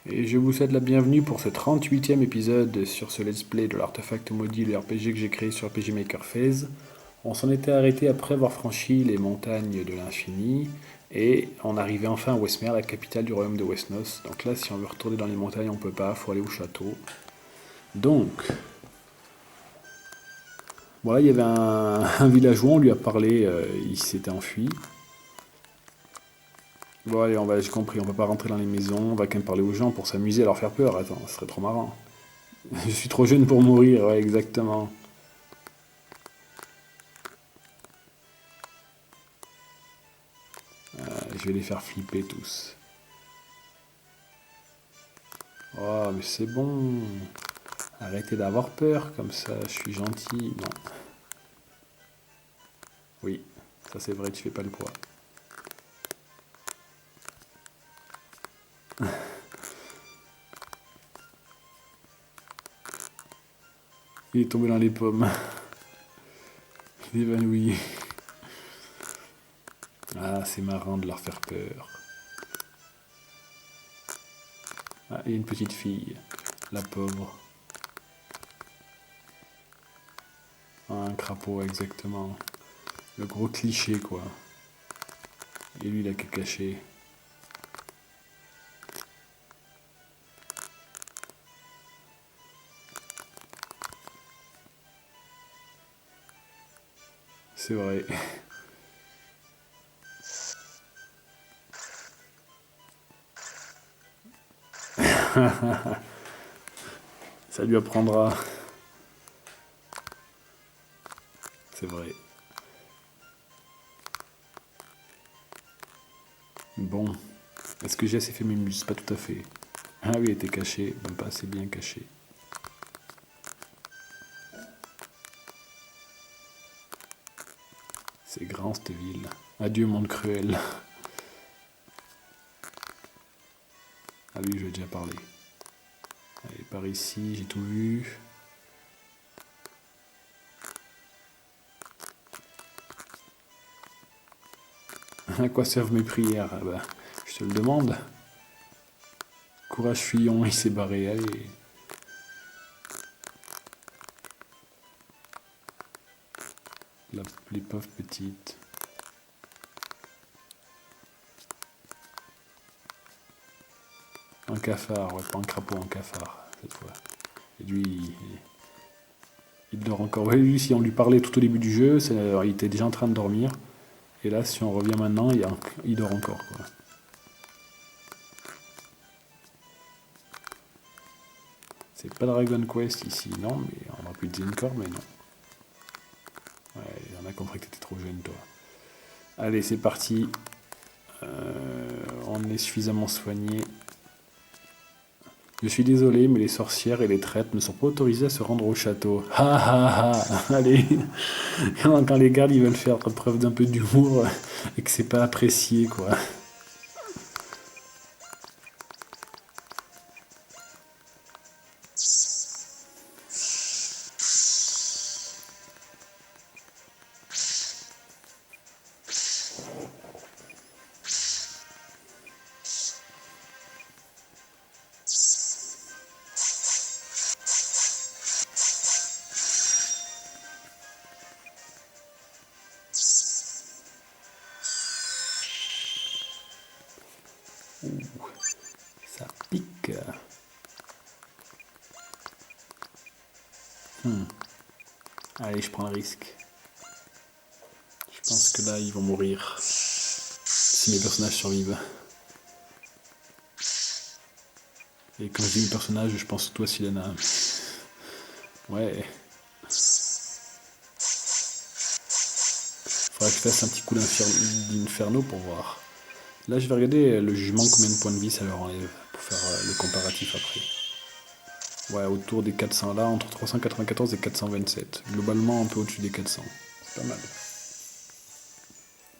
Et je vous souhaite la bienvenue pour ce 38e épisode sur ce let's play de l'artefact maudit, le RPG que j'ai créé sur RPG Maker Phase. On s'en était arrêté après avoir franchi les montagnes de l'infini et on arrivait enfin à Westmer, la capitale du royaume de Westnos. Donc là, si on veut retourner dans les montagnes, on peut pas, faut aller au château. Donc, voilà, il y avait un villageois, on lui a parlé, il s'était enfui. Bon, allez, j'ai compris, on peut pas rentrer dans les maisons, on va quand même parler aux gens pour s'amuser, leur faire peur. Attends, ce serait trop marrant. Je suis trop jeune pour mourir, ouais, exactement. Je vais les faire flipper tous. Oh, mais c'est bon. Arrêtez d'avoir peur comme ça, je suis gentil. Non. Oui, ça c'est vrai, tu fais pas le poids. Il est tombé dans les pommes. Il est évanoui. Ah, c'est marrant de leur faire peur. Ah, et une petite fille. La pauvre. Ah, un crapaud, exactement. Le gros cliché, quoi. Et lui, il a qu'à cacher. C'est vrai. Ça lui apprendra. C'est vrai. Bon. Est-ce que j'ai assez fait mes muses? Pas tout à fait. Ah oui, il était caché. Même pas assez bien caché. C'est grand cette ville. Adieu monde cruel. Ah oui, je vais déjà parler. Allez, par ici, j'ai tout vu. À quoi servent mes prières? Ah bah, je te le demande. Courage fuyons, il s'est barré, allez. Les pauvres petites. Un cafard, ouais, pas un crapaud, un cafard, cette fois. Et lui, il dort encore. Ouais, lui, si on lui parlait tout au début du jeu, il était déjà en train de dormir. Et là, si on revient maintenant, il dort encore, quoi. C'est pas Dragon Quest ici, non, mais on aurait pu dire Zencore, mais non. Ouais, on a compris que t'étais trop jeune, toi. Allez, c'est parti. On est suffisamment soigné. Je suis désolé, mais les sorcières et les traîtres ne sont pas autorisés à se rendre au château. Ha ha ha. Allez, quand les gardes ils veulent faire preuve d'un peu d'humour et que c'est pas apprécié, quoi. Ouh, ça pique. Allez, je prends le risque. Je pense que là, ils vont mourir. Si mes personnages survivent. Et quand je dis mes personnages, je pense toi, Silena. Ouais, faudrait que je fasse un petit coup d'inferno pour voir. Là, je vais regarder le jugement, combien de points de vie ça leur enlève, pour faire le comparatif après. Ouais, autour des 400 là, entre 394 et 427. Globalement, un peu au-dessus des 400. C'est pas mal.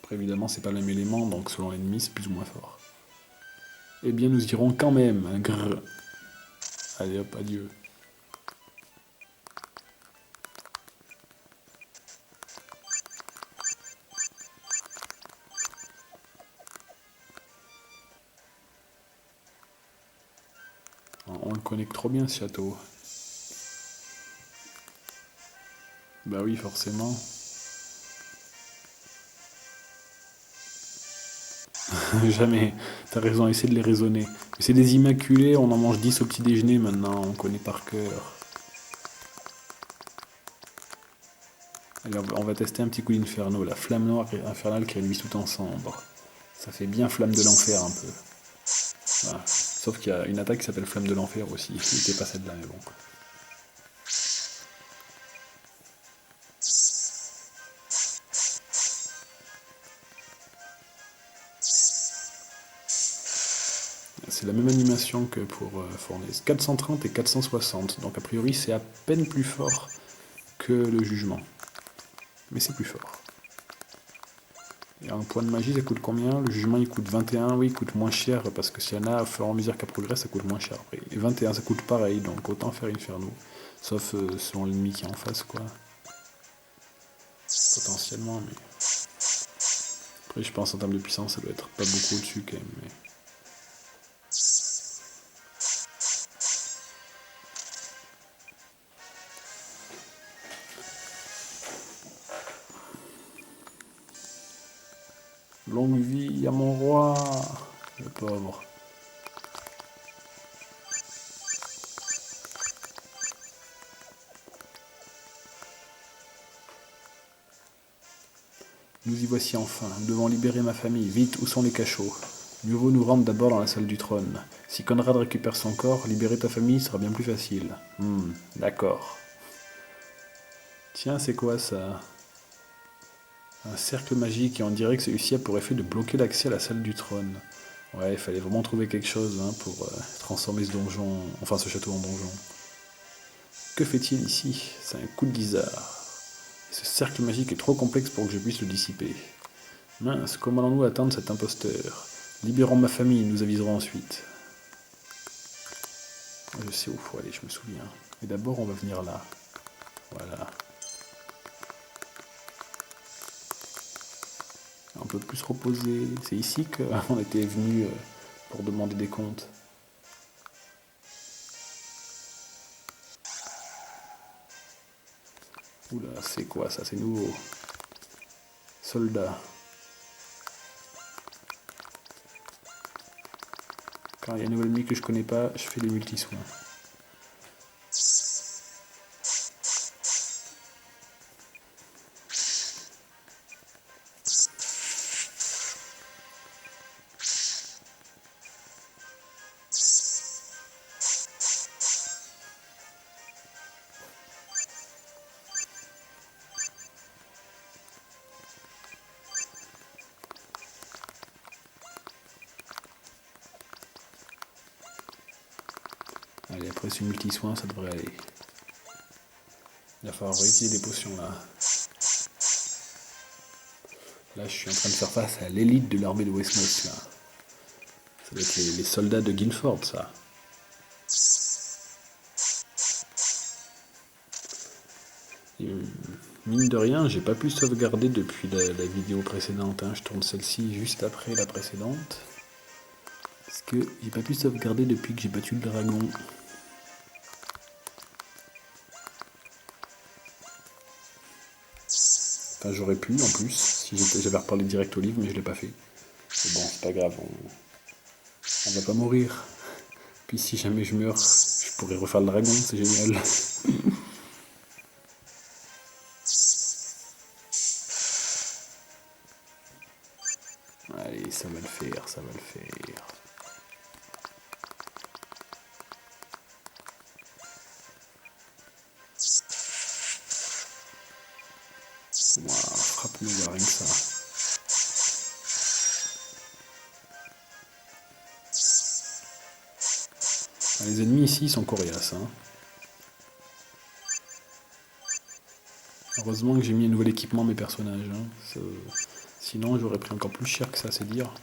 Après, évidemment, c'est pas le même élément, donc selon l'ennemi, c'est plus ou moins fort. Eh bien, nous irons quand même. Grrr. Allez hop, adieu. On le connaît trop bien ce château. Bah oui, forcément. Jamais. T'as raison, essaie de les raisonner. Mais c'est des immaculés, on en mange 10 au petit déjeuner maintenant, on connaît par cœur. Allez, on va tester un petit coup d'inferno, la flamme noire infernale qui réduit tout en cendres. Ça fait bien flamme de l'enfer un peu. Voilà. Sauf qu'il y a une attaque qui s'appelle flamme de l'enfer aussi. C'était pas celle-là, mais bon. C'est la même animation que pour Fournaise. 430 et 460. Donc a priori c'est à peine plus fort que le jugement. Mais c'est plus fort. Et un point de magie ça coûte combien? Le jugement il coûte 21, oui il coûte moins cher parce que s'il y en a, au fur et à mesure qu'elle progresse ça coûte moins cher après. Et 21 ça coûte pareil, donc autant faire Inferno. Sauf selon l'ennemi qui est en face quoi. Potentiellement mais... Après je pense en termes de puissance ça doit être pas beaucoup au-dessus quand même. Mais... Longue vie à mon roi, le pauvre. Nous y voici enfin, nous devons libérer ma famille. Vite, où sont les cachots? Mieux vaut nous rendre d'abord dans la salle du trône. Si Conrad récupère son corps, libérer ta famille sera bien plus facile. D'accord. Tiens, c'est quoi ça? Un cercle magique et on dirait que celui-ci a pour effet de bloquer l'accès à la salle du trône. Ouais, il fallait vraiment trouver quelque chose pour transformer ce donjon, enfin ce château en donjon. Que fait-il ici? C'est un coup de guisard. Et ce cercle magique est trop complexe pour que je puisse le dissiper. Mince, comment allons-nous atteindre cet imposteur? Libérons ma famille, nous aviserons ensuite. Je sais où faut aller, je me souviens. Mais d'abord, on va venir là. Voilà. On peut plus se reposer. C'est ici qu'on était venu pour demander des comptes. Oula, c'est quoi ça? C'est nouveau. Soldat. Quand il y a une nouvelle ennemie que je connais pas, je fais des multi-soins. Allez, après ce multi-soin, ça devrait aller. Il va falloir réutiliser des potions là. Là, je suis en train de faire face à l'élite de l'armée de Westmos là. Ça doit être les soldats de Guilford, ça. Et, mine de rien, j'ai pas pu sauvegarder depuis la vidéo précédente. Je tourne celle-ci juste après la précédente. Parce que j'ai pas pu sauvegarder depuis que j'ai battu le dragon. Enfin, j'aurais pu en plus, si j'avais reparlé direct au livre, mais je l'ai pas fait. Mais bon, c'est pas grave, on va pas mourir. Puis si jamais je meurs, je pourrais refaire le dragon, c'est génial. Allez, ça va le faire, ça va le faire. Wow, frappe-nous, rien que ça. Les ennemis ici sont coriaces. Heureusement que j'ai mis un nouvel équipement à mes personnages. Sinon j'aurais pris encore plus cher que ça, c'est dire.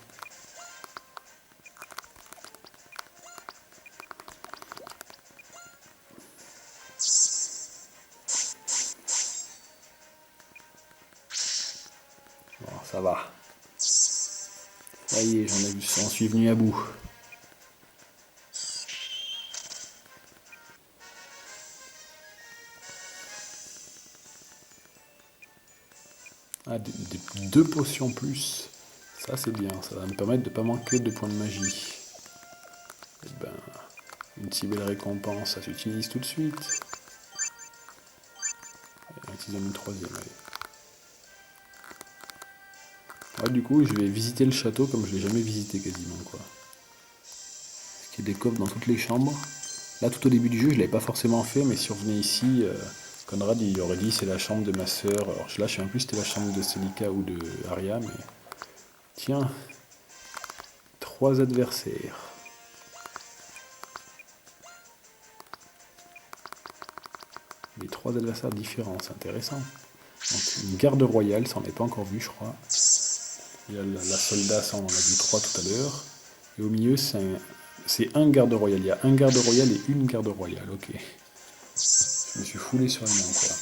Bon, ça va. Ça y est, j'en suis venu à bout. Ah, deux potions plus. Ça c'est bien, ça va me permettre de ne pas manquer de points de magie. Et ben, une si belle récompense, ça s'utilise tout de suite. On utilise une troisième, allez. Ouais, du coup, je vais visiter le château comme je l'ai jamais visité quasiment, quoi. Parce qu'il y a des coffres dans toutes les chambres. Là, tout au début du jeu, je l'avais pas forcément fait, mais si on revenait ici, Conrad, il aurait dit c'est la chambre de ma sœur. Alors là, je sais même plus si c'était la chambre de Celica ou de Arya, mais... Tiens, 3 adversaires. Les 3 adversaires différents, c'est intéressant. Donc, une garde royale, ça on n'est pas encore vu, je crois. Il y a la soldat, ça on en a vu 3 tout à l'heure. Et au milieu, c'est un garde royal. Il y a un garde royal et une garde royale, ok. Je me suis foulé sur les mains, quoi.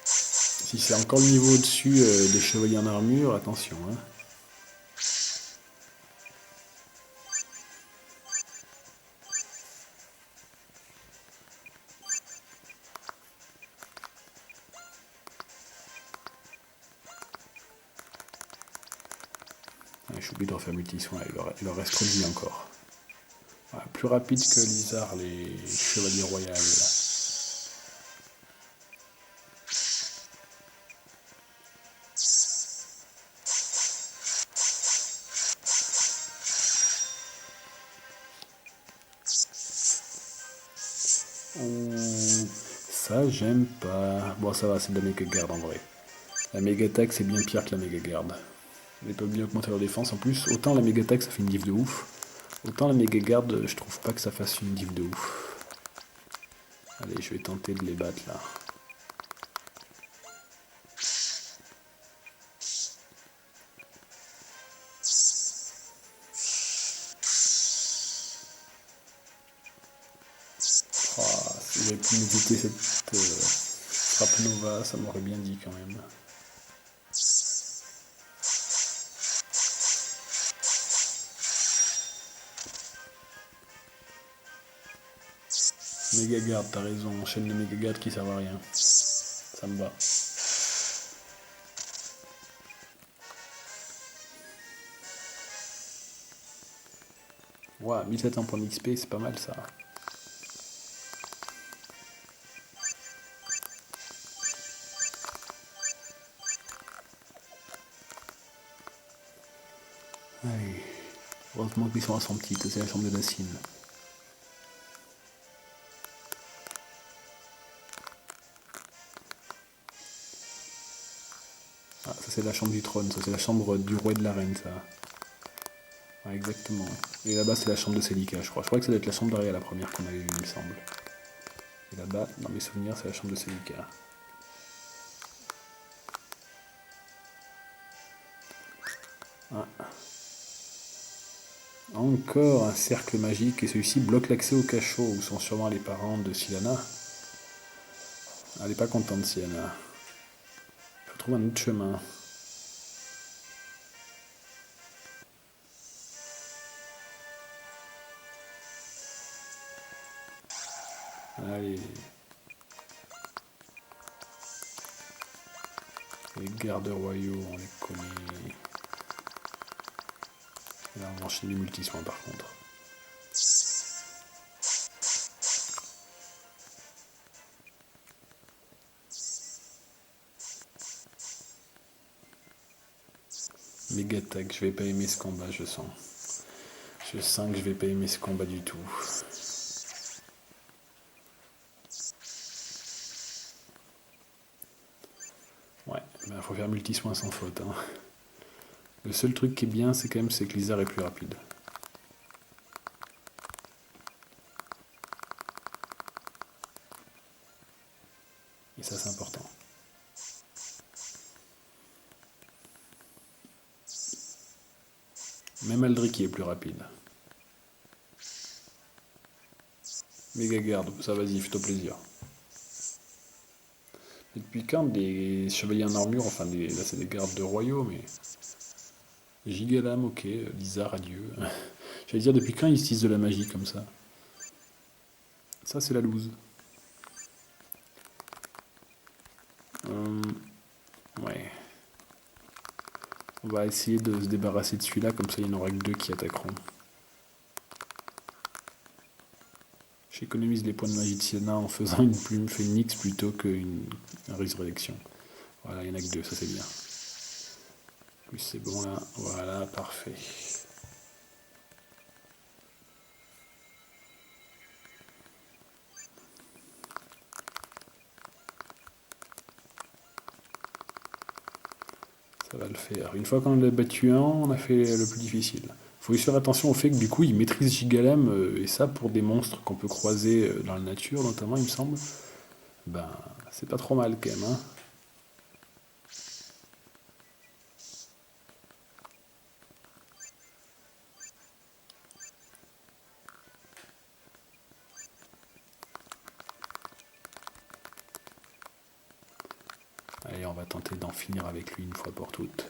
Si c'est encore le niveau au-dessus des chevaliers en armure, attention, hein. Ouais, j'ai oublié de refaire multi-soin, il leur reste trop de vie encore. Voilà, plus rapide que Lizard, les chevaliers royaux. Ouh, ça j'aime pas. Bon, ça va, c'est de la méga garde en vrai. La méga attaque c'est bien pire que la méga garde. Ils peuvent bien augmenter leur défense. En plus, autant la méga attaque ça fait une diff de ouf, autant la méga garde, je trouve pas que ça fasse une diff de ouf. Allez, je vais tenter de les battre là. Oh, si j'avais pu m'éviter cette frappe Nova, ça m'aurait bien dit quand même. Méga garde, t'as raison, enchaîne les méga gardes qui servent à rien. Ça me va. Ouah, 1700 points d'XP, c'est pas mal ça. Allez. Heureusement qu'ils sont à son petit, c'est la chambre de Dacian. Ah, ça c'est la chambre du trône, ça c'est la chambre du roi et de la reine, ça. Ouais, exactement. Et là-bas c'est la chambre de Celica, je crois. Je crois que ça doit être la chambre d'Arya la première qu'on avait vue, il me semble. Et là-bas, dans mes souvenirs, c'est la chambre de Celica. Ah. Encore un cercle magique, et celui-ci bloque l'accès au cachot, où sont sûrement les parents de Sylana. Elle n'est pas contente, Sylana. Il faut trouver un autre chemin. Allez. Les gardes royaux, on les connaît. Là, on va enchaîner les multi-soins par contre. Méga attaque, je vais pas aimer ce combat, je sens. Je sens que je vais pas aimer ce combat du tout. Ouais, ben faut faire multi-soins sans faute. Hein. Le seul truc qui est bien, c'est quand même que Lizard est plus rapide. Et ça, c'est important. Même Aldrich est plus rapide. Méga garde, ça vas-y, fais-toi plaisir. Et depuis quand des chevaliers en armure, enfin là c'est des gardes de royaux, mais... Gigalam, ok, Lizard, adieu. J'allais dire, depuis quand ils utilisent de la magie comme ça? Ça c'est la loose. Ouais. On va essayer de se débarrasser de celui-là, comme ça il n'y en aura que 2 qui attaqueront. J'économise les points de magie de Sienna en faisant une plume phénix plutôt qu'une résurrection. Voilà, il n'y en a que 2, ça c'est bien. Plus c'est bon là, voilà, parfait. Ça va le faire. Une fois qu'on en a battu un, on a fait le plus difficile. Faut juste faire attention au fait que du coup il maîtrise Gigalem, et ça pour des monstres qu'on peut croiser dans la nature notamment il me semble, ben c'est pas trop mal quand même. Hein. Allez, on va tenter d'en finir avec lui une fois pour toutes.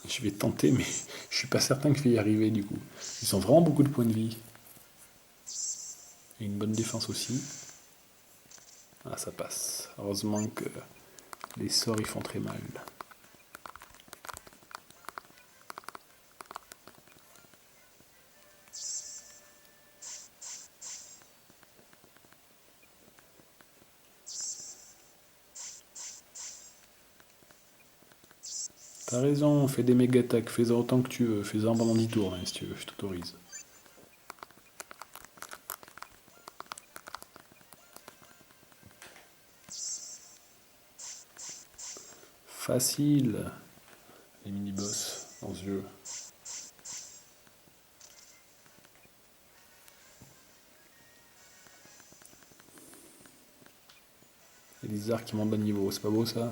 Je vais tenter, mais je suis pas certain que je vais y arriver du coup. Ils ont vraiment beaucoup de points de vie. Et une bonne défense aussi. Ah, ça passe. Heureusement que les sorts ils font très mal. T'as raison, fais des méga attaques, fais-en autant que tu veux, fais-en pendant 10 tours hein, si tu veux, je t'autorise. Facile, les mini-boss dans ce jeu. Et les arcs qui montent de niveau, c'est pas beau ça?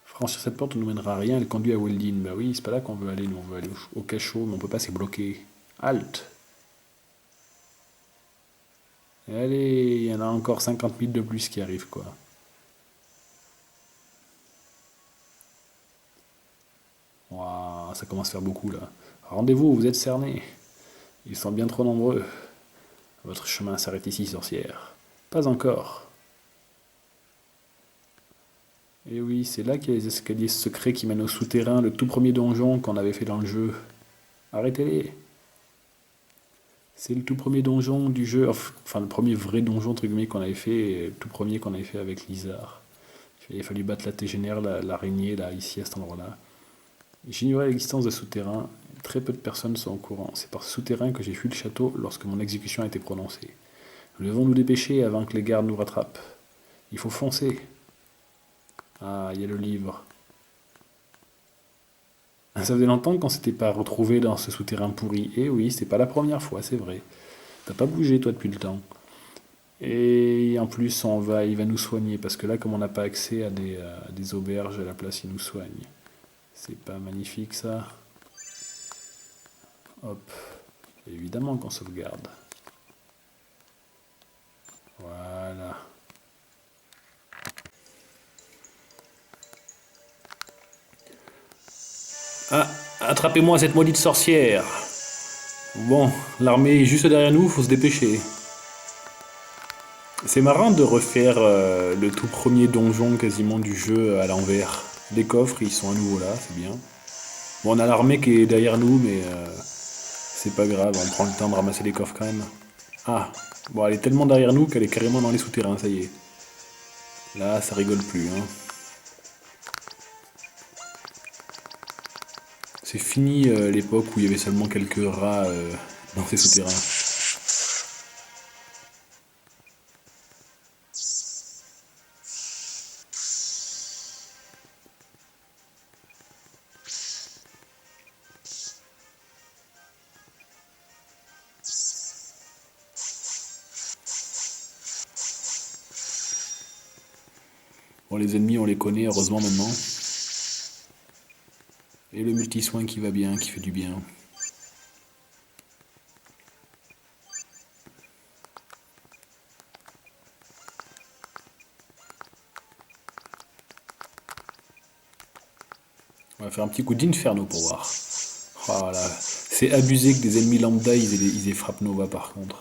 Franchir cette porte ne nous mènera à rien, elle conduit à Weldin. Bah oui, c'est pas là qu'on veut aller, nous on veut aller au cachot, mais on peut pas, c'est bloqué. Halt! Et allez, il y en a encore 50 000 de plus qui arrivent quoi. Waouh, ça commence à faire beaucoup là. Rendez-vous, vous êtes cernés. Ils sont bien trop nombreux. Votre chemin s'arrête ici, sorcière. Pas encore. Et oui, c'est là qu'il y a les escaliers secrets qui mènent au souterrain, le tout premier donjon qu'on avait fait dans le jeu. Arrêtez-les. C'est le tout premier donjon du jeu, enfin le premier vrai donjon entre guillemets qu'on avait fait, le tout premier qu'on avait fait avec Lizard. Il a fallu battre la tégénère, l'araignée là, ici à cet endroit-là. J'ignorais l'existence de souterrains, très peu de personnes sont au courant. C'est par ce souterrain que j'ai fui le château lorsque mon exécution a été prononcée. Nous devons nous dépêcher avant que les gardes nous rattrapent. Il faut foncer. Ah, il y a le livre. Ça faisait longtemps qu'on s'était pas retrouvé dans ce souterrain pourri. Et oui, c'est pas la première fois, c'est vrai. T'as pas bougé toi depuis le temps. Et en plus, il va nous soigner parce que là, comme on n'a pas accès à des auberges, à la place, il nous soigne. C'est pas magnifique ça. Hop. Évidemment qu'on sauvegarde. Voilà. Ah, attrapez-moi cette maudite sorcière. Bon, l'armée est juste derrière nous, faut se dépêcher. C'est marrant de refaire le tout premier donjon quasiment du jeu à l'envers. Les coffres, ils sont à nouveau là, c'est bien. Bon, on a l'armée qui est derrière nous, mais c'est pas grave, on prend le temps de ramasser les coffres quand même. Ah, bon, elle est tellement derrière nous qu'elle est carrément dans les souterrains, ça y est. Là, ça rigole plus, hein. C'est fini l'époque où il y avait seulement quelques rats dans ces souterrains. Bon, les ennemis, on les connaît, heureusement maintenant. Et le multi-soin qui va bien, qui fait du bien. On va faire un petit coup d'inferno pour voir. Oh là, c'est abusé que des ennemis lambda ils aient frappe Nova par contre.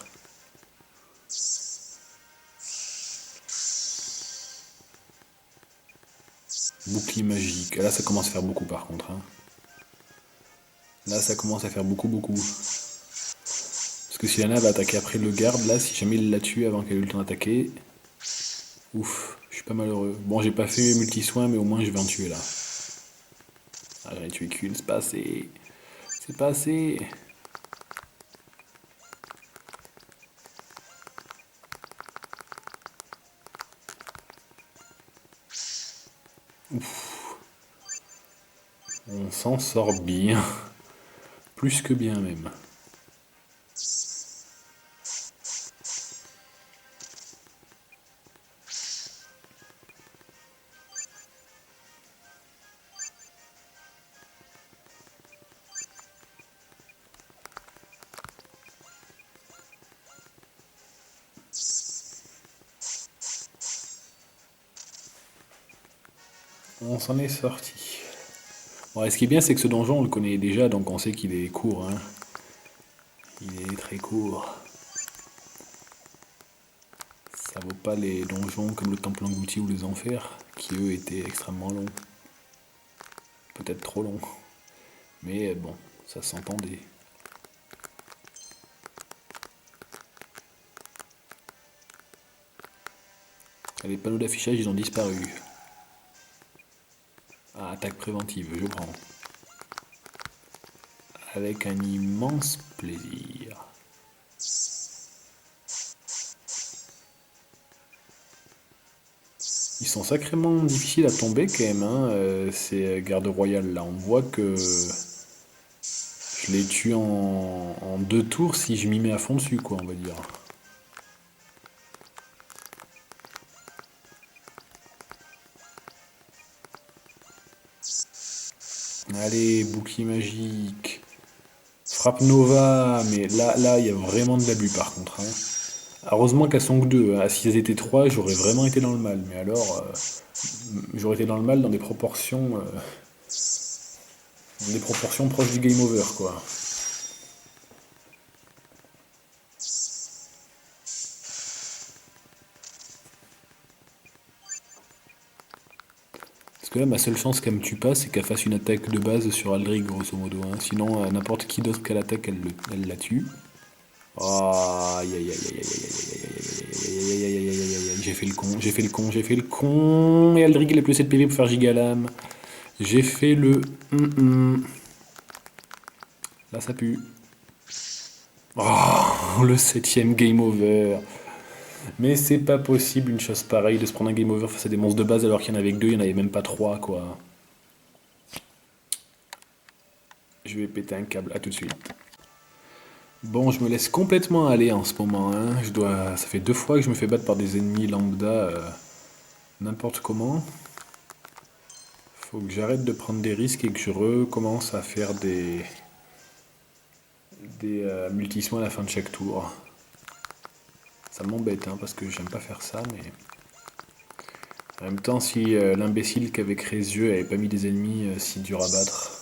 Bouclier magique. Là ça commence à faire beaucoup par contre, hein. Là ça commence à faire beaucoup beaucoup. Parce que si Lana va attaquer après le garde, là si jamais il l'a tué avant qu'elle ait eu le temps d'attaquer. Ouf, je suis pas malheureux. Bon j'ai pas fait multi-soin mais au moins je vais en tuer là. Ah j'en ai tué qu'une, c'est pas assez. C'est pas assez. On s'en sort bien. Plus que bien même. On s'en est sorti. Bon, et ce qui est bien, c'est que ce donjon, on le connaît déjà, donc on sait qu'il est court, hein. Il est très court. Ça vaut pas les donjons comme le temple englouti ou les enfers, qui eux étaient extrêmement longs. Peut-être trop longs. Mais bon, ça s'entendait. Les panneaux d'affichage, ils ont disparu. Ah, attaque préventive, je prends. Avec un immense plaisir. Ils sont sacrément difficiles à tomber quand même, hein, ces gardes royales là. On voit que je les tue en 2 tours si je m'y mets à fond dessus, quoi, on va dire. Allez, bouclier magique. Frappe Nova, mais là, il y a vraiment de l'abus par contre, hein. Heureusement qu'elles sont que deux, hein. Si elles étaient trois, j'aurais vraiment été dans le mal. Mais alors, j'aurais été dans le mal dans des proportions proches du game over, quoi. Parce que là, ma seule chance qu'elle me tue pas, c'est qu'elle fasse une attaque de base sur Aldric, grosso modo, hein. Sinon, n'importe qui d'autre qu'elle attaque, elle la tue. Aïe aïe aïe aïe aïe aïe aïe aïe aïe aïe aïe aïe aïe, j'ai fait le con, j'ai fait le con, j'ai fait le con. Et Aldric il a plus 7 PV pour faire Gigalame. J'ai fait le. Là ça pue. Oh, le 7ème game over. Mais c'est pas possible une chose pareille de se prendre un game over face à des monstres de base alors qu'il y en avait que deux, il n'y en avait même pas trois quoi. Je vais péter un câble, à tout de suite. Bon, je me laisse complètement aller en ce moment, hein. Ça fait 2 fois que je me fais battre par des ennemis lambda n'importe comment. Faut que j'arrête de prendre des risques et que je recommence à faire des multisoins à la fin de chaque tour. Ça m'embête, hein, parce que j'aime pas faire ça, mais en même temps, si l'imbécile qui avait créé ce jeu avait pas mis des ennemis si durs à battre.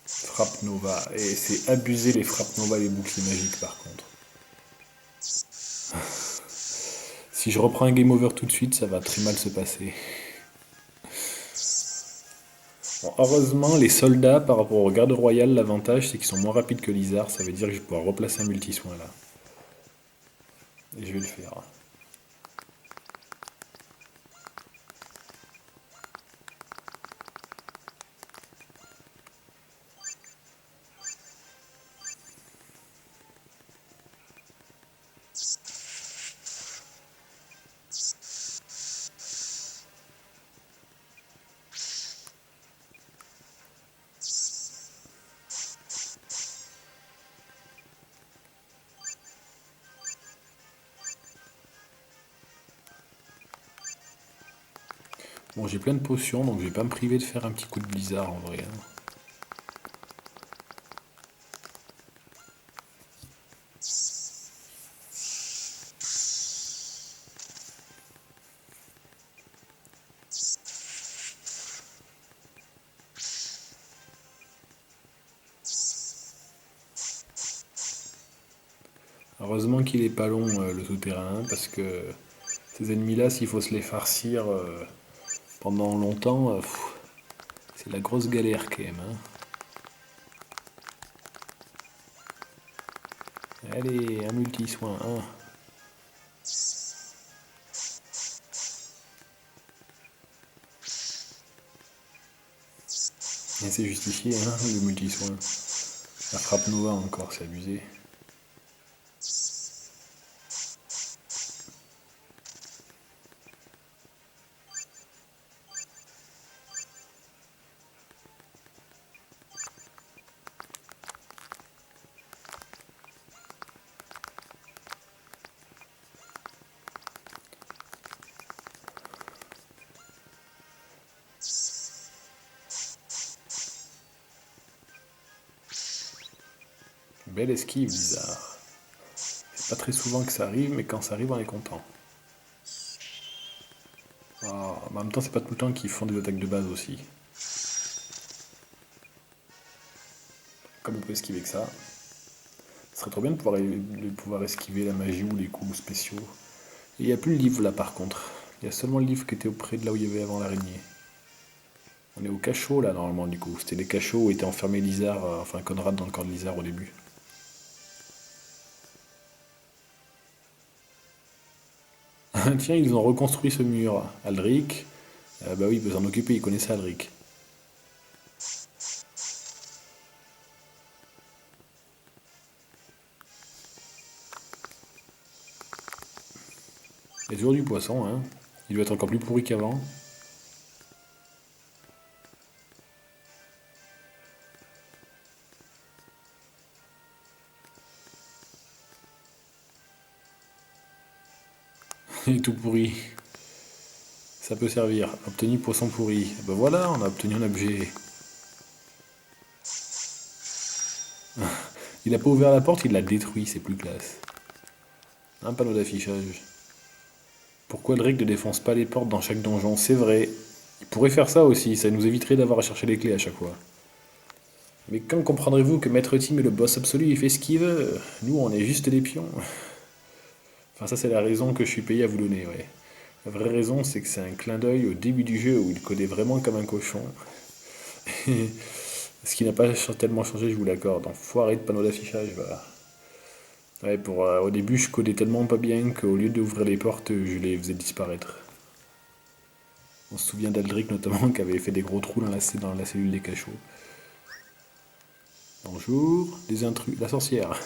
Frappe Nova. Et c'est abusé les frappes Nova et les boucliers magiques par contre. Si je reprends un game over tout de suite, ça va très mal se passer. Bon, heureusement, les soldats, par rapport au garde royal, l'avantage c'est qu'ils sont moins rapides que Lizard. Ça veut dire que je vais pouvoir replacer un multi-soin là. Et je vais le faire. Bon, j'ai plein de potions, donc je vais pas me priver de faire un petit coup de blizzard en vrai, hein. Heureusement qu'il est pas long le souterrain, parce que ces ennemis-là, s'il faut se les farcir pendant longtemps, c'est la grosse galère quand même, hein. Allez, un multi-soin, un. Et c'est justifié, hein, le multi-soin. La frappe Nova encore, c'est abusé. Belle esquive, bizarre. C'est pas très souvent que ça arrive, mais quand ça arrive, on est content. Ah, en même temps, c'est pas tout le temps qu'ils font des attaques de base aussi. Comme on peut esquiver que ça. Ce serait trop bien de pouvoir esquiver la magie ou les coups spéciaux. Et il n'y a plus le livre là par contre. Il y a seulement le livre qui était auprès de là où il y avait avant l'araignée. On est au cachot là normalement du coup. C'était les cachots où était enfermé Lizard, enfin Conrad dans le corps de Lizard au début. Tiens, ils ont reconstruit ce mur. Aldric. Bah oui, il peut s'en occuper, il connaissait Aldric. Il y a toujours du poisson, hein. Il doit être encore plus pourri qu'avant. Il est tout pourri. Ça peut servir. Obtenu poisson pourri. Bah voilà, on a obtenu un objet. Il a pas ouvert la porte, il l'a détruit, c'est plus classe. Un panneau d'affichage. Pourquoi Drake ne défonce pas les portes dans chaque donjon? C'est vrai. Il pourrait faire ça aussi, ça nous éviterait d'avoir à chercher les clés à chaque fois. Mais quand comprendrez-vous que Maître Tim est le boss absolu, il fait ce qu'il veut? Nous, on est juste des pions. Enfin, ça, c'est la raison que je suis payé à vous donner, ouais. La vraie raison, c'est que c'est un clin d'œil au début du jeu où il codait vraiment comme un cochon. Ce qui n'a pas tellement changé, je vous l'accorde. Enfoiré de panneau d'affichage, voilà. Ouais, au début, je codais tellement pas bien qu'au lieu d'ouvrir les portes, je les faisais disparaître. On se souvient d'Aldric notamment qui avait fait des gros trous dans la cellule des cachots. Bonjour, des intrus, la sorcière.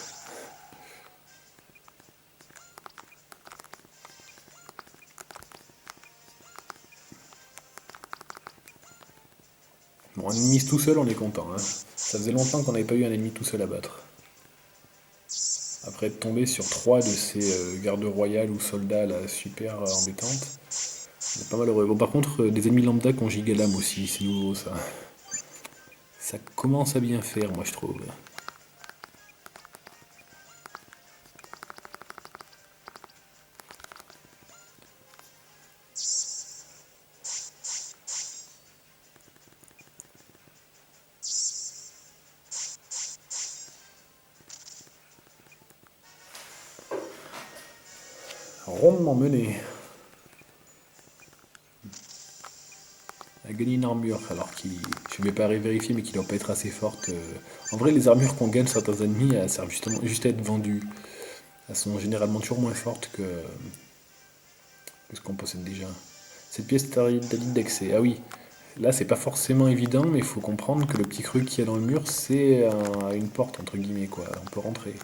Bon, un ennemi tout seul, on est content, hein. Ça faisait longtemps qu'on n'avait pas eu un ennemi tout seul à battre. Après être tombé sur trois de ces gardes royales ou soldats là, super embêtantes, on est pas malheureux. Bon, par contre, des ennemis lambda qui ont giga lame aussi, c'est nouveau ça. Ça commence à bien faire, moi je trouve. Rondement mené. A gagné une armure, alors je ne vais pas vérifier, mais qui doit pas être assez forte. En vrai, les armures qu'on gagne certains ennemis, elles servent justement juste à être vendues. Elles sont généralement toujours moins fortes que ce qu'on possède déjà. Cette pièce t'indique d'accès. Ah oui, là c'est pas forcément évident, mais il faut comprendre que le petit creux qu'il y a dans le mur, c'est une porte, entre guillemets, quoi. On peut rentrer.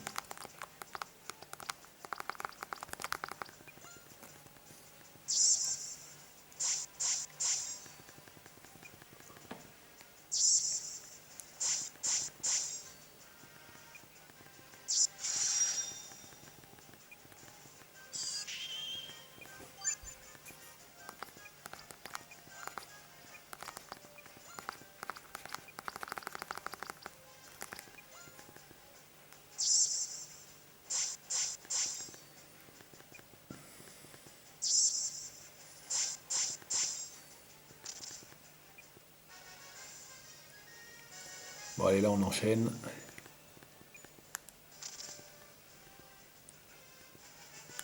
Bon, allez, là on enchaîne.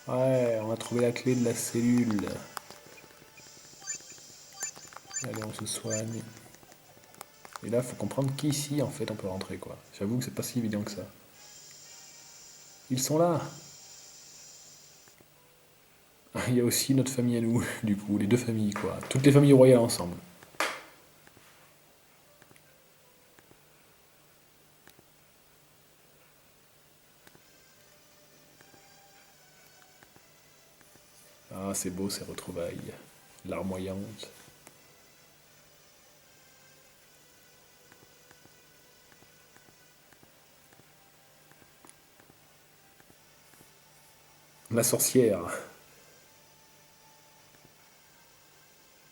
Ouais, on a trouvé la clé de la cellule. Allez, on se soigne. Et là, faut comprendre qu'ici, en fait, on peut rentrer, quoi. J'avoue que c'est pas si évident que ça. Ils sont là. Il y a aussi notre famille à nous, du coup, les deux familles, quoi. Toutes les familles royales ensemble. Ah, c'est beau ces retrouvailles. Larmoyantes. La sorcière.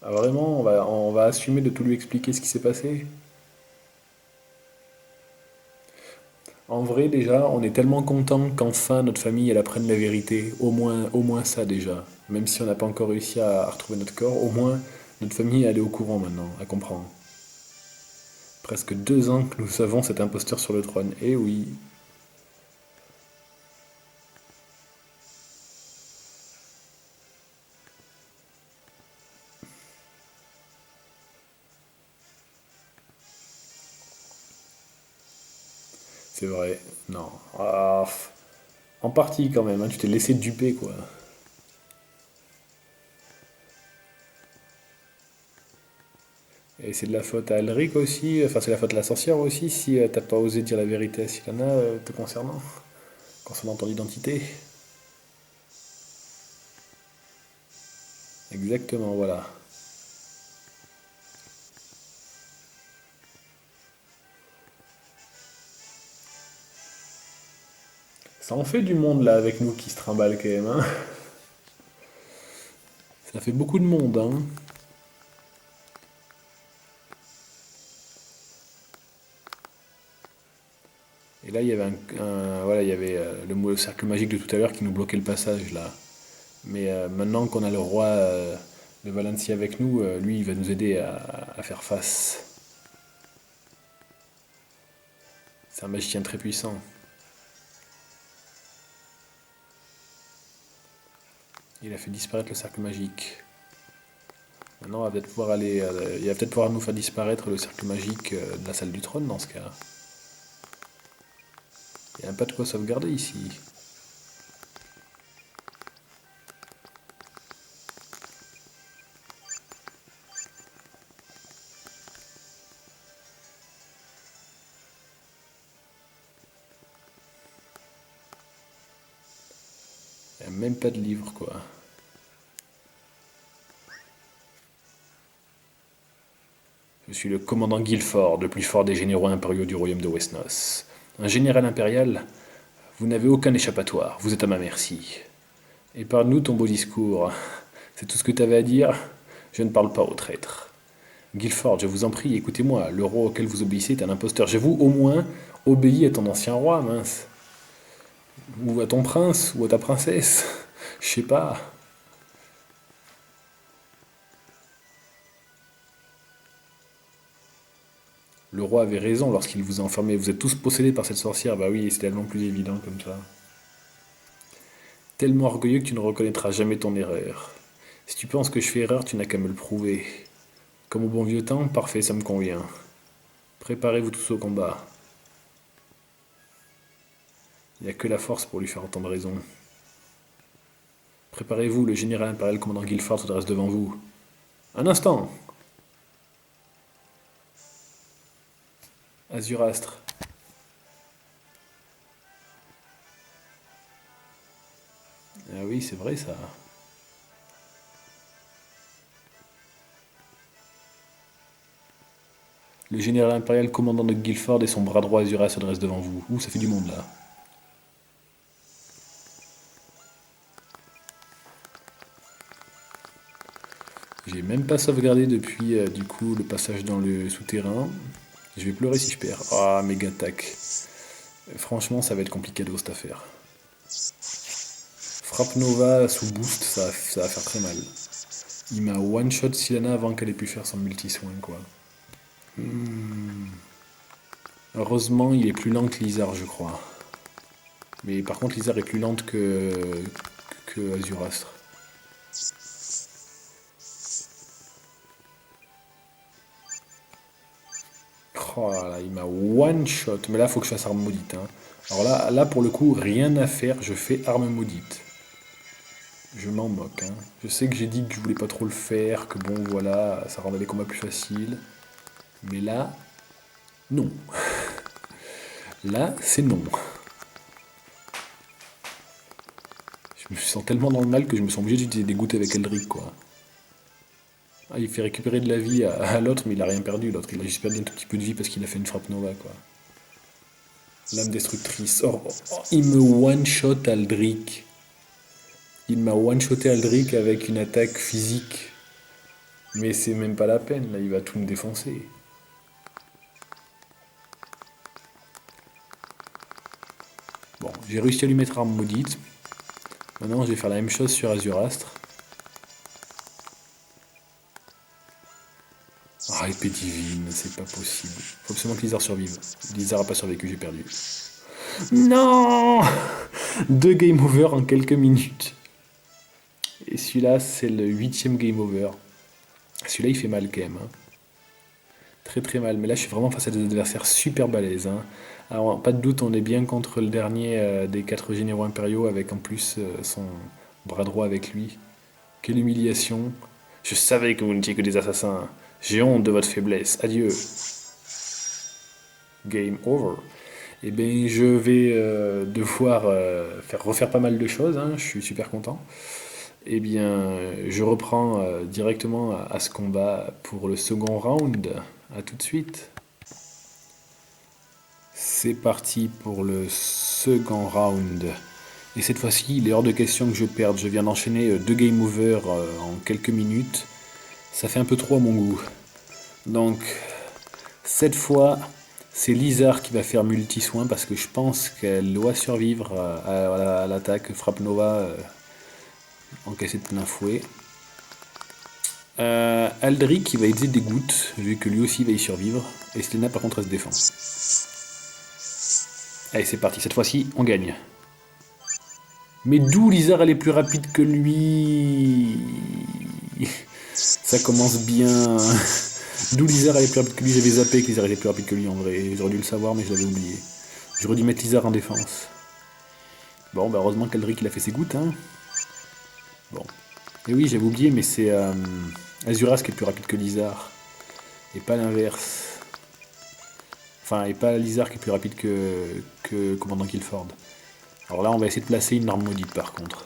Ah, vraiment, on va assumer de tout lui expliquer ce qui s'est passé. En vrai, déjà, on est tellement content qu'enfin notre famille elle apprenne la vérité. Au moins ça déjà. Même si on n'a pas encore réussi à retrouver notre corps, au moins notre famille elle est au courant maintenant, à comprendre. Presque 2 ans que nous savons cet imposteur sur le trône. Eh oui, c'est vrai. Non. Ah, en partie quand même, hein, tu t'es laissé duper quoi. Et c'est de la faute à Alric aussi, enfin c'est la faute à la sorcière aussi si t'as pas osé dire la vérité à Sylvana te concernant ton identité. Exactement, voilà. Ça en fait du monde là avec nous qui se trimballe quand même, hein. Ça fait beaucoup de monde, hein. Et là, il y avait voilà, il y avait le cercle magique de tout à l'heure qui nous bloquait le passage là. Mais maintenant qu'on a le roi de Valencie avec nous, lui, il va nous aider à faire face. C'est un magicien très puissant. Il a fait disparaître le cercle magique. Maintenant, il va peut-être pouvoir nous faire disparaître le cercle magique de la salle du trône dans ce cas. Il n'y a pas de quoi sauvegarder ici. Il n'y a même pas de livre, quoi. Je suis le commandant Guilford, le plus fort des généraux impériaux du royaume de Westnos. Un général impérial, vous n'avez aucun échappatoire, vous êtes à ma merci. Épargne-nous ton beau discours. C'est tout ce que tu avais à dire? Je ne parle pas aux traîtres. Guilford, je vous en prie, écoutez-moi. Le roi auquel vous obéissez est un imposteur. J'avoue, au moins, obéis à ton ancien roi, mince. Ou à ton prince, ou à ta princesse. Je sais pas. Le roi avait raison lorsqu'il vous a enfermé. Vous êtes tous possédés par cette sorcière. Bah oui, c'est tellement plus évident comme ça. Tellement orgueilleux que tu ne reconnaîtras jamais ton erreur. Si tu penses que je fais erreur, tu n'as qu'à me le prouver. Comme au bon vieux temps, parfait, ça me convient. Préparez-vous tous au combat. Il n'y a que la force pour lui faire entendre raison. Préparez-vous, le général impérial commandant Guilford se dresse devant vous. Un instant! Azurastre. Ah oui, c'est vrai ça. Le général impérial commandant de Guilford et son bras droit Azura se dressent devant vous. Ouh, ça fait du monde là. J'ai même pas sauvegardé depuis du coup le passage dans le souterrain. Je vais pleurer si je perds. Ah, méga attaque. Franchement, ça va être compliqué de cette affaire. Frappe Nova sous boost, ça va faire très mal. Il m'a one-shot Silana avant qu'elle ait pu faire son multi-soin, quoi. Heureusement, il est plus lent que Lizard, je crois. Mais par contre, Lizard est plus lente que Azurastre. Oh là là, il m'a one shot. Mais là, faut que je fasse arme maudite, hein. Alors là, pour le coup, rien à faire. Je fais arme maudite. Je m'en moque, hein. Je sais que j'ai dit que je voulais pas trop le faire, que bon, voilà, ça rendait les combats plus faciles. Mais là, non. Là, c'est non. Je me sens tellement dans le mal que je me sens obligé d'utiliser des gouttes avec Eldrick, quoi. Ah, il fait récupérer de la vie à l'autre, mais il a rien perdu, l'autre. Il a juste perdu un tout petit peu de vie parce qu'il a fait une frappe Nova, quoi. Lame destructrice. Il me one-shot Aldric. Il m'a one-shoté Aldric avec une attaque physique. Mais c'est même pas la peine, là, il va tout me défoncer. Bon, j'ai réussi à lui mettre arme maudite. Maintenant, je vais faire la même chose sur Azurastre. Ah, épée divine, c'est pas possible. Faut absolument que Lizard survive. Lizard a pas survécu, j'ai perdu. Non. 2 game over en quelques minutes. Et celui-là, c'est le 8e game over. Celui-là, il fait mal quand même, hein. Très très mal. Mais là, je suis vraiment face à des adversaires super balèzes, hein. Alors, pas de doute, on est bien contre le dernier des 4 généraux impériaux, avec en plus son bras droit avec lui. Quelle humiliation. Je savais que vous n'étiez que des assassins. J'ai honte de votre faiblesse. Adieu. Game over. Eh bien, je vais devoir refaire pas mal de choses, hein. Je suis super content. Eh bien, je reprends directement à ce combat pour le second round. A tout de suite. C'est parti pour le second round. Et cette fois-ci, il est hors de question que je perde. Je viens d'enchaîner 2 game over en quelques minutes. Ça fait un peu trop à mon goût. Donc, cette fois, c'est Lizard qui va faire multi-soin parce que je pense qu'elle doit survivre à l'attaque frappe Nova encaissée de plein fouet. Aldric qui va aider des gouttes, vu que lui aussi va y survivre. Et Selena par contre elle se défend. Allez, c'est parti, cette fois-ci on gagne. Mais d'où Lizard elle est plus rapide que lui? Ça commence bien. D'où Lizard elle est plus rapide que lui? J'avais zappé que Lizard était plus rapide que lui en vrai. J'aurais dû le savoir mais je l'avais oublié. J'aurais dû mettre Lizard en défense. Bon, bah heureusement qu'Aldric il a fait ses gouttes, hein. Bon. Et oui, j'avais oublié, mais c'est Azuras qui est plus rapide que Lizard. Et pas l'inverse. Enfin, et pas Lizard qui est plus rapide que Commandant Killford. Alors là, on va essayer de placer une arme maudite par contre.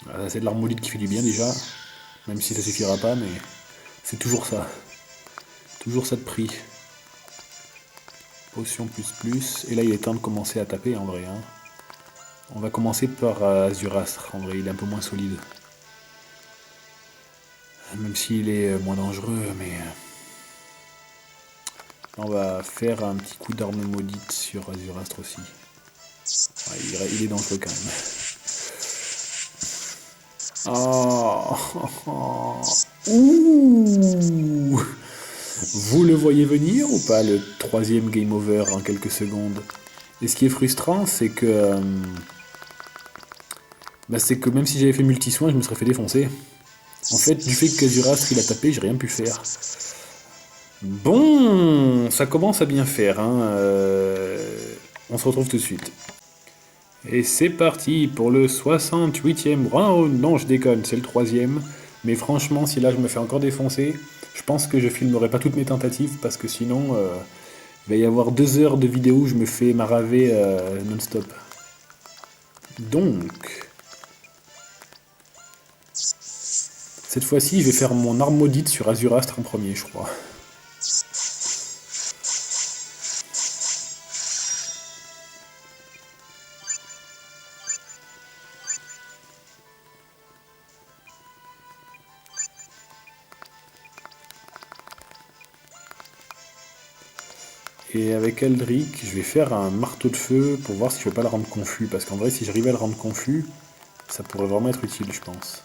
Voilà, c'est de l'arme maudite qui fait du bien déjà. Même si ça suffira pas, mais c'est toujours ça. Toujours ça de prix. Potion plus plus. Et là, il est temps de commencer à taper en vrai, hein. On va commencer par Azurastre. En vrai, il est un peu moins solide. Même s'il est moins dangereux, mais... on va faire un petit coup d'arme maudite sur Azurastre aussi. Ouais, il est dangereux quand même. Oh, oh, oh. Ouh. Vous le voyez venir ou pas, le 3e game over en quelques secondes? Et ce qui est frustrant, c'est que même si j'avais fait multi-soin, je me serais fait défoncer. En fait, du fait que Azurastre il a tapé, j'ai rien pu faire. Bon, ça commence à bien faire, hein. On se retrouve tout de suite. Et c'est parti pour le 68e round. Non, je déconne, c'est le 3e. Mais franchement, si là je me fais encore défoncer, je pense que je filmerai pas toutes mes tentatives parce que sinon, il va y avoir 2 heures de vidéo où je me fais maraver non-stop. Donc, cette fois-ci, je vais faire mon arme maudite sur Azurastre en premier, je crois. Et avec Eldrick, je vais faire un marteau de feu pour voir si je peux pas le rendre confus. Parce qu'en vrai, si j'arrivais à le rendre confus, ça pourrait vraiment être utile, je pense.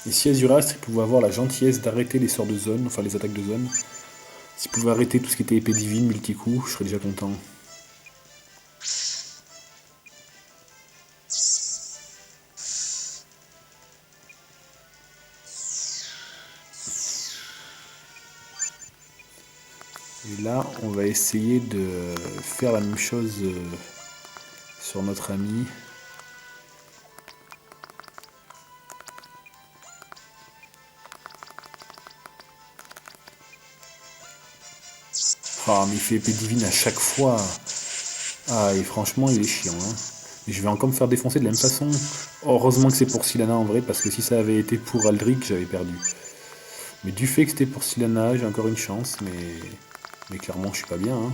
Et si Azurastre il pouvait avoir la gentillesse d'arrêter les sorts de zone, enfin les attaques de zone, s'il pouvait arrêter tout ce qui était épée divine, multi-coup, je serais déjà content. Et là, on va essayer de faire la même chose sur notre ami. Ah, mais il fait épée divine à chaque fois. Ah, et franchement, il est chiant. Hein. Et je vais encore me faire défoncer de la même façon. Heureusement que c'est pour Sylana en vrai, parce que si ça avait été pour Aldric, j'avais perdu. Mais du fait que c'était pour Sylana, j'ai encore une chance, mais clairement, je suis pas bien. Hein.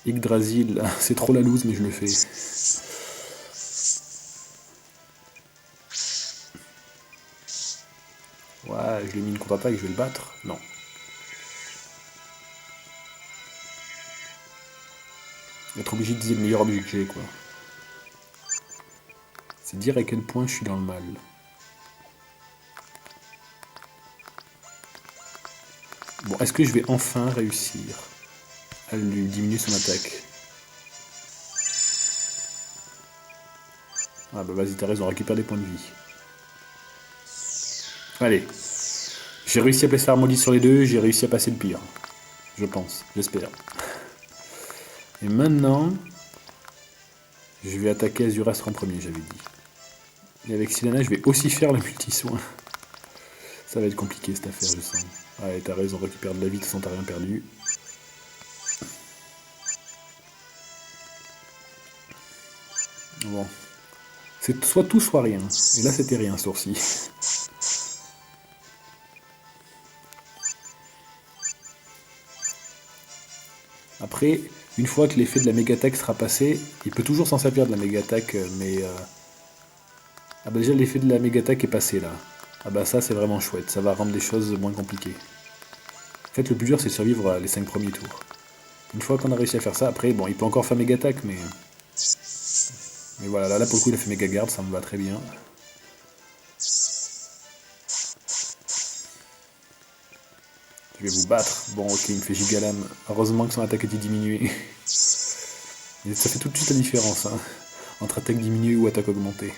Yggdrasil, c'est trop la loose, mais je le fais. Ouais, je lui ai mis une contre-attaque, je vais le battre. Non. Être obligé de dire le meilleur objet que j'ai, quoi. C'est dire à quel point je suis dans le mal. Bon, est-ce que je vais enfin réussir à lui diminuer son attaque? Ah bah vas-y, t'as raison, on récupère des points de vie. Allez. J'ai réussi à placer Harmonie sur les deux, j'ai réussi à passer le pire. Je pense, j'espère. Et maintenant, je vais attaquer Azurastre en premier, j'avais dit. Et avec Sylana, je vais aussi faire le multi-soin. Ça va être compliqué cette affaire, je sens. Ouais, t'as raison, on récupère de la vie, de toute façon t'as rien perdu. Bon. C'est soit tout, soit rien. Et là, c'était rien, sourcil. Après, une fois que l'effet de la méga-attaque sera passé, il peut toujours s'en servir de la méga-attaque, mais... Ah bah déjà, l'effet de la méga-attaque est passé, là. Ah bah ça, c'est vraiment chouette, ça va rendre les choses moins compliquées. En fait, le plus dur, c'est de survivre les 5 premiers tours. Une fois qu'on a réussi à faire ça, après, bon, il peut encore faire méga-attaque, mais... Mais voilà, là, pour le coup, il a fait méga-garde, ça me va très bien. Je vais vous battre. Bon, ok, il me fait gigalame. Heureusement que son attaque était diminuée. Et ça fait tout de suite la différence, hein, entre attaque diminuée ou attaque augmentée.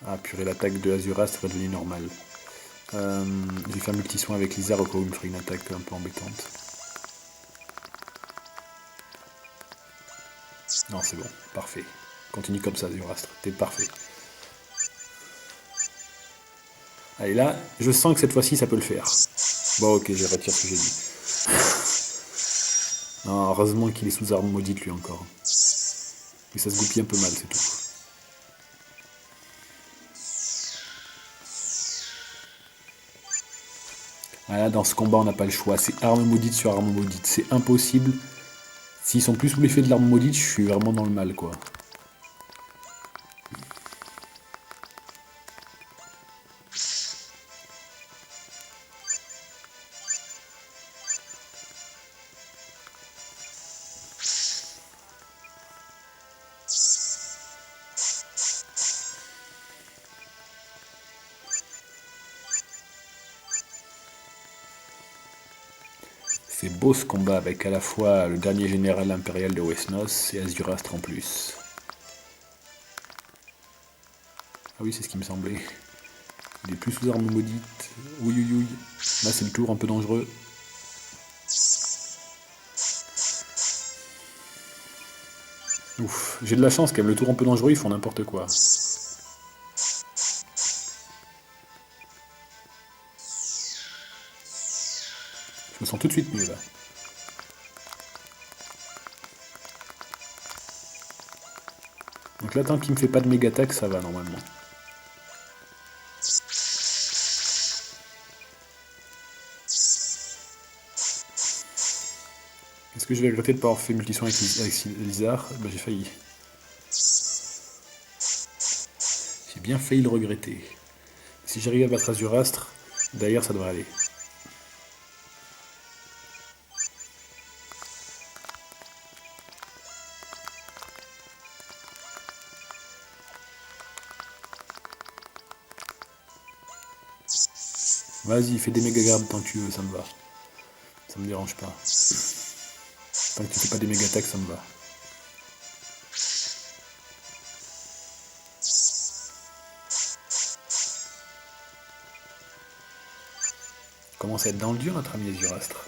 Ah purée, l'attaque de Azurastre va devenir normale. Je vais faire multi-soin avec Lizard au cas où il me ferait une attaque un peu embêtante. Non, c'est bon, parfait. Continue comme ça, Azurastre, t'es parfait. Allez, là, je sens que cette fois-ci, ça peut le faire. Bon, ok, je retire ce que j'ai dit. Non, heureusement qu'il est sous arme maudite, lui, encore. Mais ça se goupille un peu mal, c'est tout. Ah, là, dans ce combat, on n'a pas le choix. C'est arme maudite sur arme maudite. C'est impossible. S'ils sont plus sous l'effet de l'arme maudite, je suis vraiment dans le mal, quoi. C'est beau ce combat avec à la fois le dernier général impérial de Westnos et Azurastre en plus. Ah oui, c'est ce qui me semblait. Il est plus sous arme maudite. Oui, oui, oui. Là, c'est le tour un peu dangereux. Ouf, j'ai de la chance quand même. Le tour un peu dangereux, ils font n'importe quoi. Je me sens tout de suite mieux là. Donc là, tant qu'il me fait pas de méga attaque, ça va normalement. Qu'est-ce que je vais regretter de ne pas avoir fait multi-soin avec Lizard? Ben, j'ai failli. J'ai bien failli le regretter. Si j'arrive à battre Azurastre, d'ailleurs ça devrait aller. Vas-y, fais des méga gardes tant que tu veux, ça me va. Ça me dérange pas. Tant que tu fais pas des méga attaques, ça me va. Commence à être dans le dur notre ami Azurastre.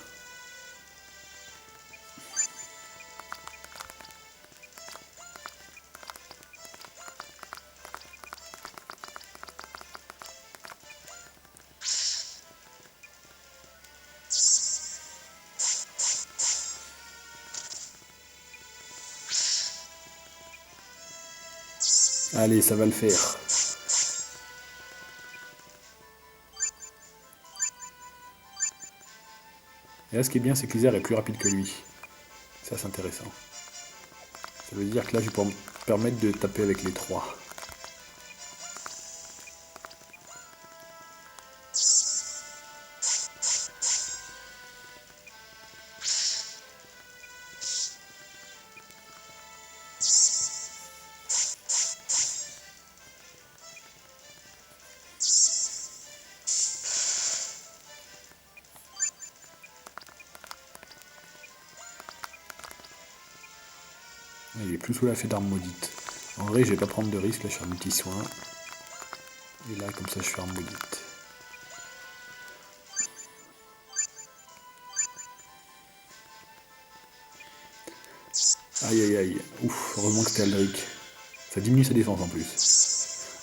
Allez, ça va le faire. Et là, ce qui est bien, c'est que Lizard est plus rapide que lui. Ça, c'est intéressant. Ça veut dire que là, je vais pouvoir me permettre de taper avec les trois. Il est plus sous la fée d'arme maudite. En vrai, je vais pas prendre de risque, là, je suis en multi-soin. Et là, comme ça, je fais arme maudite. Aïe aïe aïe. Ouf, heureusement que c'était Aldric. Ça diminue sa défense en plus.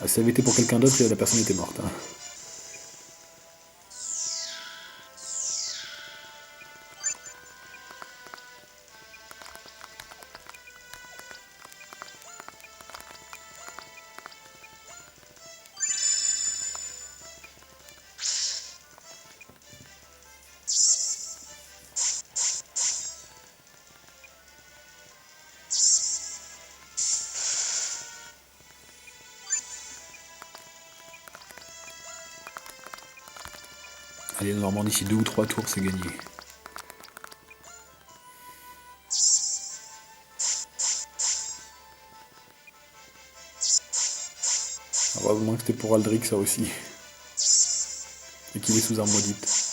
Ah, si ça avait été pour quelqu'un d'autre, la personne était morte. Hein. Allez, normalement, d'ici 2 ou 3 tours, c'est gagné. Heureusement que c'était pour Aldric, ça aussi. Et qu'il est sous arme maudite.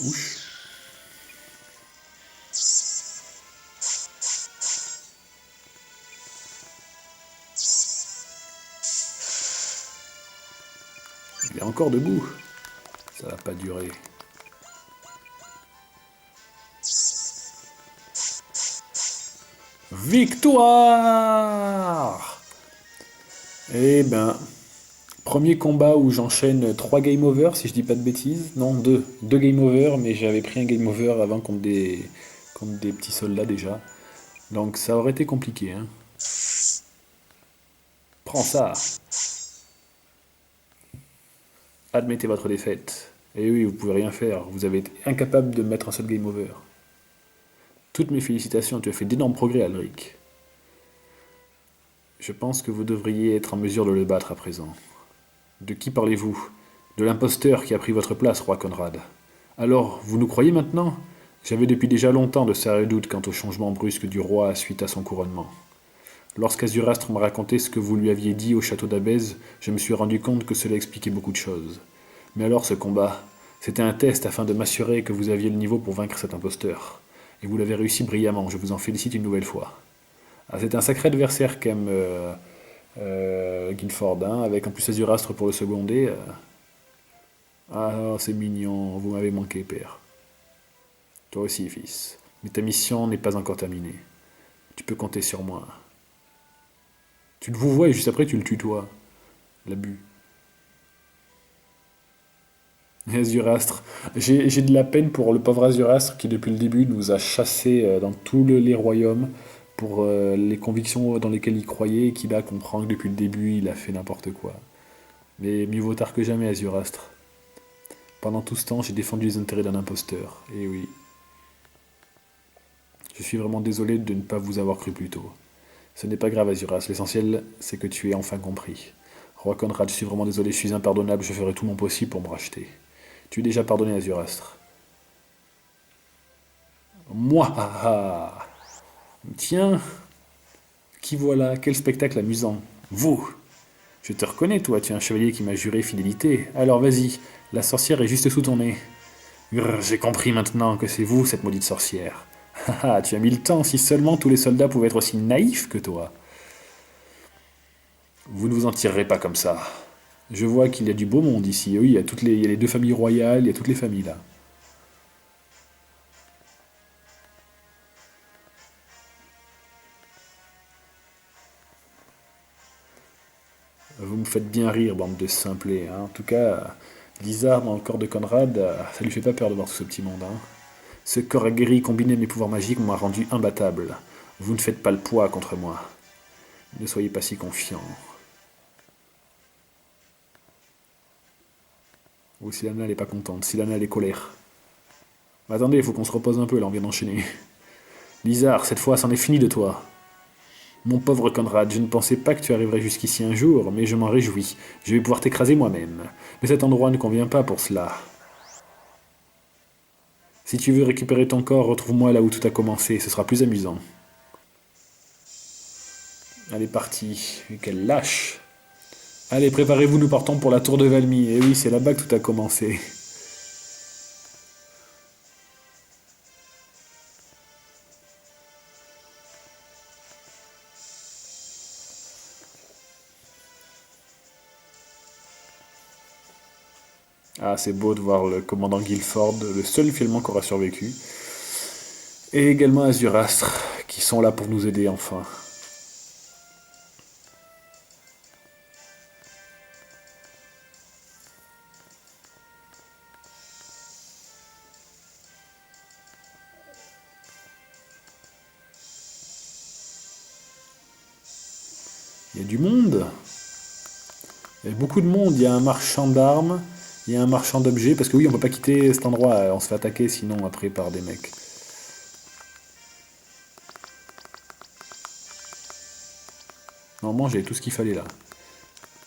Ouch. Il est encore debout. Ça va pas durer. Victoire! Eh ben, premier combat où j'enchaîne 3 game over, si je dis pas de bêtises. Non, 2. 2 game over, mais j'avais pris un game over avant contre des petits soldats déjà. Donc ça aurait été compliqué. Hein. Prends ça. Admettez votre défaite. Et oui, vous pouvez rien faire. Vous avez été incapable de mettre un seul game over. Toutes mes félicitations, tu as fait d'énormes progrès, Alric. Je pense que vous devriez être en mesure de le battre à présent. De qui parlez-vous? De l'imposteur qui a pris votre place, roi Conrad. Alors, vous nous croyez maintenant? J'avais depuis déjà longtemps de sérieux doutes quant au changement brusque du roi suite à son couronnement. Lorsqu'Azurastre m'a raconté ce que vous lui aviez dit au château d'Abèze, je me suis rendu compte que cela expliquait beaucoup de choses. Mais alors ce combat, c'était un test afin de m'assurer que vous aviez le niveau pour vaincre cet imposteur. Et vous l'avez réussi brillamment, je vous en félicite une nouvelle fois. Ah, c'est un sacré adversaire qu'aime Guilford, hein, avec en plus Azurastre pour le seconder. Ah, c'est mignon, vous m'avez manqué, père. Toi aussi, fils. Mais ta mission n'est pas encore terminée. Tu peux compter sur moi. Tu le vous vois et juste après tu le tutoies. L'abus. Azurastre. J'ai de la peine pour le pauvre Azurastre qui, depuis le début, nous a chassés dans tous les royaumes pour les convictions dans lesquelles il croyait et qui, là, comprend que depuis le début, il a fait n'importe quoi. Mais mieux vaut tard que jamais, Azurastre. Pendant tout ce temps, j'ai défendu les intérêts d'un imposteur. Et oui, je suis vraiment désolé de ne pas vous avoir cru plus tôt. Ce n'est pas grave, Azurastre. L'essentiel, c'est que tu aies enfin compris. Roi Conrad, je suis vraiment désolé, je suis impardonnable, je ferai tout mon possible pour me racheter. Tu es déjà pardonné, Azurastre. Moi, ah, ah. Tiens, qui voilà, quel spectacle amusant. Vous, je te reconnais, toi, tu es un chevalier qui m'a juré fidélité. Alors vas-y, la sorcière est juste sous ton nez. Grrr, j'ai compris maintenant que c'est vous, cette maudite sorcière. Ah ah, tu as mis le temps, si seulement tous les soldats pouvaient être aussi naïfs que toi. Vous ne vous en tirerez pas comme ça. Je vois qu'il y a du beau monde ici. Oui, il y a les deux familles royales, il y a toutes les familles là. Vous me faites bien rire, bande de simplés, hein. En tout cas, Lizard dans le corps de Conrad, ça lui fait pas peur de voir tout ce petit monde, hein. Ce corps aguerri combiné à mes pouvoirs magiques m'a rendu imbattable. Vous ne faites pas le poids contre moi. Ne soyez pas si confiant. Ou Silana elle est pas contente, Silana elle est colère. Mais attendez, il faut qu'on se repose un peu là, on vient d'enchaîner. Lizard, cette fois c'en est fini de toi. Mon pauvre Conrad, je ne pensais pas que tu arriverais jusqu'ici un jour, mais je m'en réjouis. Je vais pouvoir t'écraser moi-même. Mais cet endroit ne convient pas pour cela. Si tu veux récupérer ton corps, retrouve-moi là où tout a commencé, ce sera plus amusant. Elle est partie. Et quelle lâche. Allez, préparez-vous, nous partons pour la tour de Valmy. Et oui, c'est là-bas que tout a commencé. Ah, c'est beau de voir le commandant Guilford, le seul finalement qui aura survécu. Et également Azurastre, qui sont là pour nous aider enfin. Il y a du monde. Il y a beaucoup de monde. Il y a un marchand d'armes, il y a un marchand d'objets, parce que oui, on ne peut pas quitter cet endroit, on se fait attaquer sinon après par des mecs. Normalement, j'avais tout ce qu'il fallait là.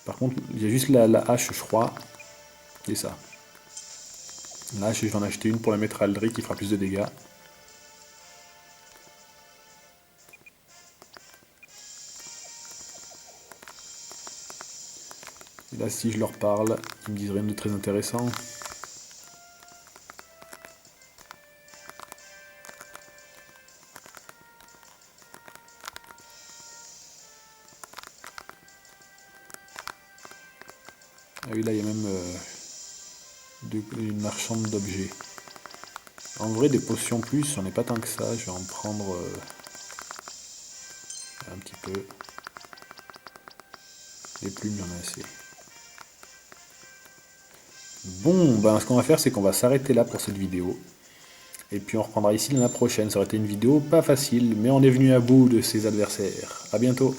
Par contre, il y a juste la hache, je crois. Et ça. La hache, je vais en acheter une pour la mettre à Aldric qui fera plus de dégâts. Et là, si je leur parle, ils me disent rien de très intéressant. Ah oui, là, il y a même une marchande d'objets. En vrai, des potions plus, j'en ai pas tant que ça. Je vais en prendre un petit peu. Les plumes, il y en a assez. Bon, ben ce qu'on va faire, c'est qu'on va s'arrêter là pour cette vidéo. Et puis on reprendra ici l'année prochaine. Ça aurait été une vidéo pas facile, mais on est venu à bout de ses adversaires. A bientôt.